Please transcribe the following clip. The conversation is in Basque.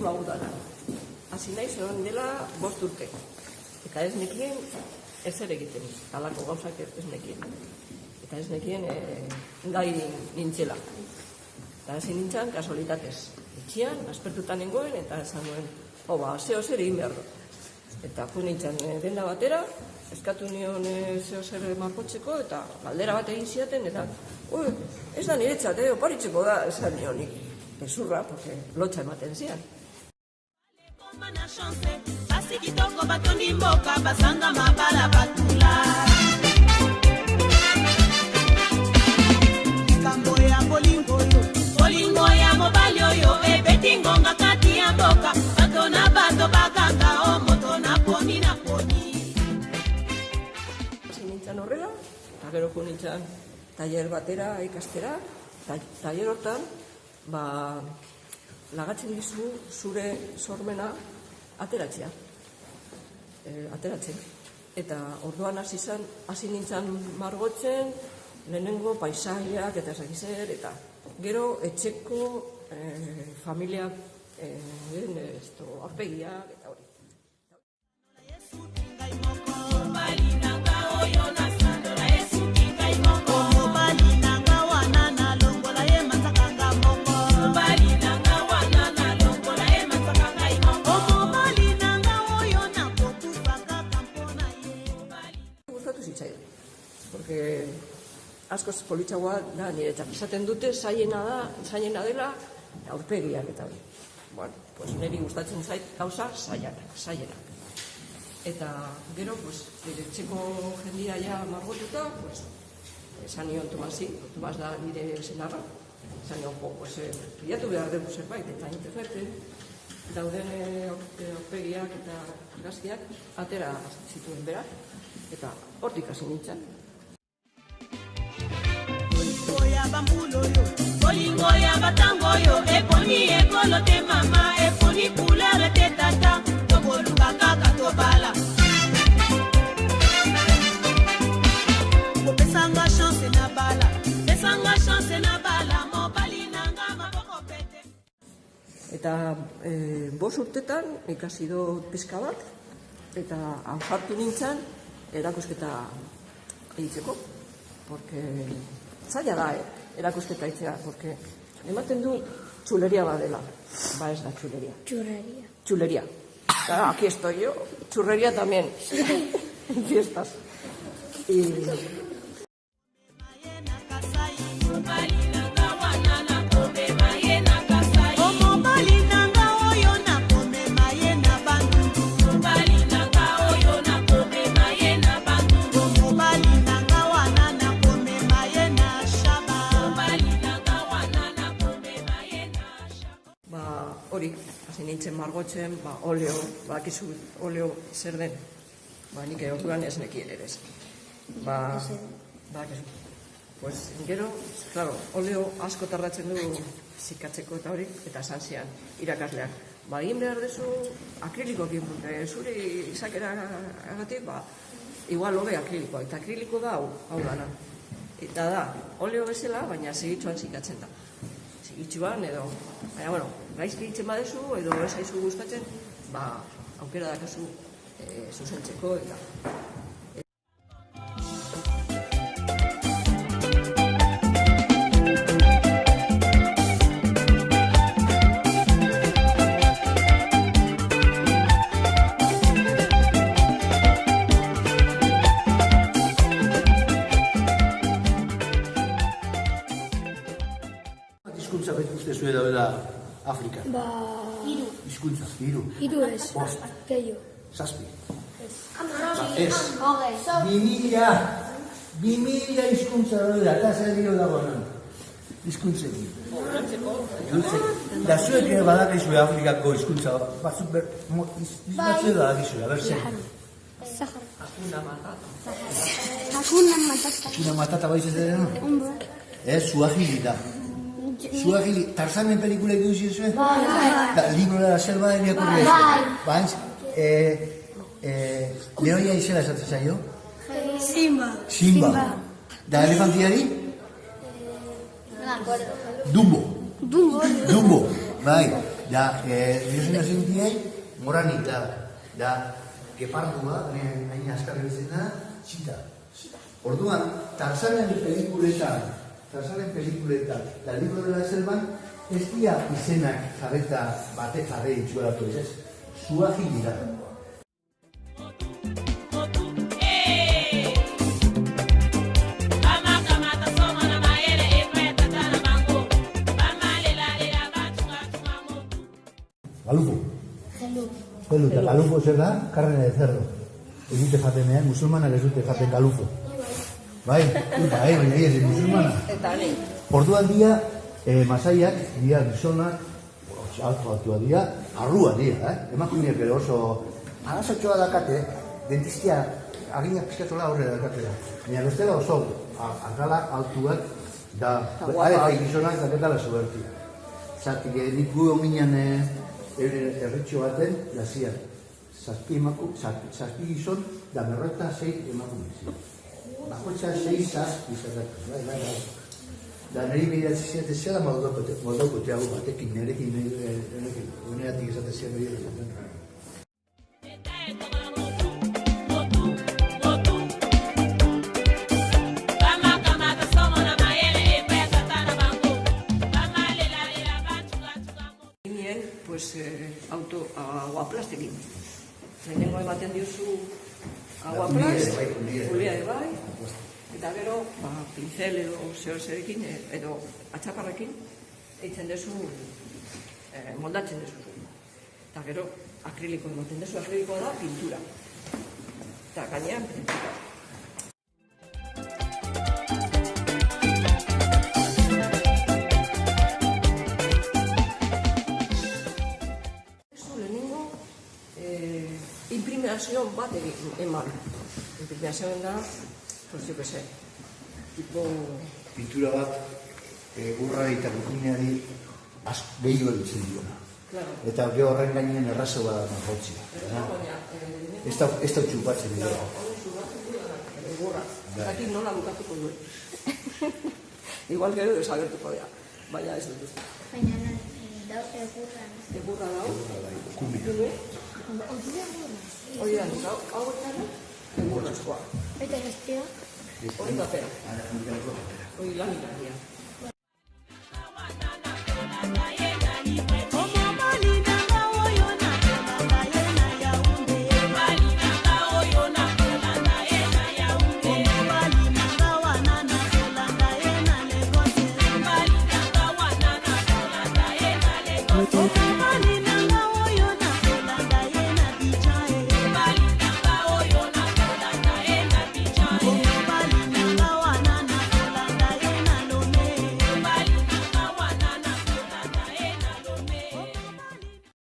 hau dana. Hasi naiz egon dela 5 urte. Eta ez nekien ezer egiten, halako gauzak ez nekien. Eta ez nekien gai nintzela. Eta hasi nintzen kasualitatez. Etxian, aspertutan nengoen, eta esan nuen, zeo zer egin behar dut. Eta jo nintzen denda batera, eskatu nion zeo zer markotzeko, eta galdera bat egin ziaten, eta ez da niretzat, oparitzeko da, esan nionik. Bezurra, porque lotxa ematen zian. Bolingoya mobali oyo ebetingonga kati ya mboka batona bato bakanga omotona poni na poni. Hasi nintzen horrela, eta gero jo nintzen taller batera ikastera, taller hortan lagatzen dizu zure sormena ateratzen. Eta orduan hasi nintzen margotzen, lehenengo paisaiak eta esakizer, eta gero etxeko familia aurpegiak eta hori. Gustatu zitzaidan, porque askoz politxagoa da niretzat. Esaten dute zailena dela aurpegiak eta hori. Bueno, pues niri gustatzen zait gauza zailenak. Eta gero, pues, etxeko jendia ja margotuta, pues, esan nion Tomas da nire senarra. Esan nion, pues, pilatu behar dugu zerbait, eta interferten dauden aurpegiak eta gaztiak atera zituen berak, eta hortik hasi nintzen. Bolingoya batangoyo eponi ekolote mama eponi couleur te tata toboluka kaka tobala pesanga chance na bala mobali nanga maboko pete. Eta 5 urtetan ikasi dut pizka bat, eta ausartu nintzen erakusketa egiteko, porque zaila da, erakusketa itzea, porque ematen du txuleria badela. Ez da txuleria. Txuleria. Aquí estoy yo, churrería también, en fiestas. Hori, hasi nintzen margotzen, oleo, bakizu oleo zer den, nik orduan ez nekien ere ez. Bakizu. Pues, gero, claro, oleo asko tardatzen du zikatzeko eta hori, eta esan zian irakasleak. Egin behar dezu akrilikoekin, zure izakera agatik, igual hobe akrilikoa, eta akriliko da hau dana. Eta da, oleo bezala, baina segitzuan zikatzen da. Itxuan edo, baina, bueno, gaizki itzen badezu edo ez haizu gustatzen, aukera dakazu zuzentzeko eta... Hizkuntza betuzte zuen daudela Afrikan? Hizkuntza, 3. 3 ez, 5. gehiago. 7. Ez. 2000 hizkuntza daudela, eta zer dio dagoenan. Hizkuntzekin. Da zuek ere badakizue Afrikako hizkuntza batzuk izbatzue badakizue, zer. Sahara. Hakuna Matata. Hakuna Matata baiz ez dena? Suahili da. Suahili, Tarzanen pelikula ikusi zuen? Libro de la selva de Niakurri ez. Lehoia izela esatzen zaio? Simba. Da elefantiari? Dumbo. Bai. Da, diosen ezin diei, moranik da, gepardua, hain askarri bezena, txita. Orduan, Tarzanen pelikuletan, eta Libro de la Selvan, ez dia izenak jarreta bate jarre itxuelatu ez, Suahili dira. Galufo. Gelu, eta galufo zer da, carne de cerdo. Ez dute jatenean, musulmanak ez dute jaten galufo. Bai, baina ez musulmana. Eta ni. Orduan dia, masaiak, dia gizonak, altua dia, arrua dia, emakumeak ere oso arazotxoa dakate, dentistia aginak pizkatola horrela dakate da. Baina bestela oso, argalak, altuak, da, bai gizonak daketala sobertia. Zatik, nik gu ominan erritxo baten, da zian, zazpi gizon, da 6 emakume. Bakoitza 6 zazpi izatak. Da niri behiratzen ziaten zela moldaukote hau batekin, nerekin, uneatik izaten zian behiratzen. Aguaplastekin. Lehenengo ematen diozu aguaplast, ulia bai, eta gero pincel edo zerekin, edo atxaparrekin, eitzen dezu, moldatzen dezu. Eta gero akriliko ematen dezu, akrilikoa da pintura. Eta gainean pintura. Imprimazion bat eman. Imprimazion da, pues yo que sé, tipo... Pintura bat, burrari eta bukineari gehiago ditzen duena. Eta gero horren gainean errazo bat nahotzia. Ez da txupatzen dira. Burra. Zaki nola bukatuko duen. Igual gero desagertuko dira. Baina ez dut uste. Baina egurra dau? Kumia. Hori da, hau gara, egurrazkoa. Eta gaztea? Hori papera. Hori lamina.